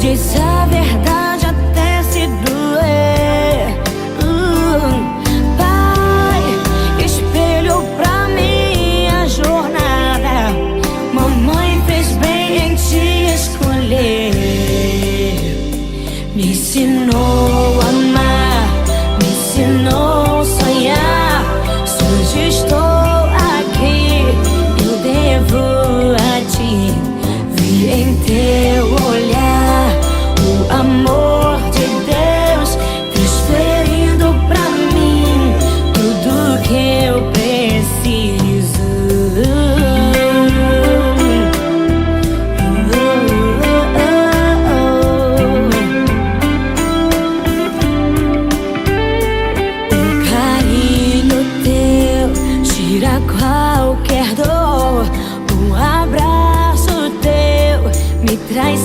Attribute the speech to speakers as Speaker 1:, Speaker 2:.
Speaker 1: Diz a verdade até se doer. Pai, espelho pra minha jornada. Mamãe fez bem em te escolher. Me ensinou a amar, me ensinou a sonhar. Se hoje estou aqui, eu devo a ti. Vi em teu olhar o amor de Deus, transferindo pra mim tudo que eu preciso. Um carinho teu tira qualquer dor. Um abraço teu me traz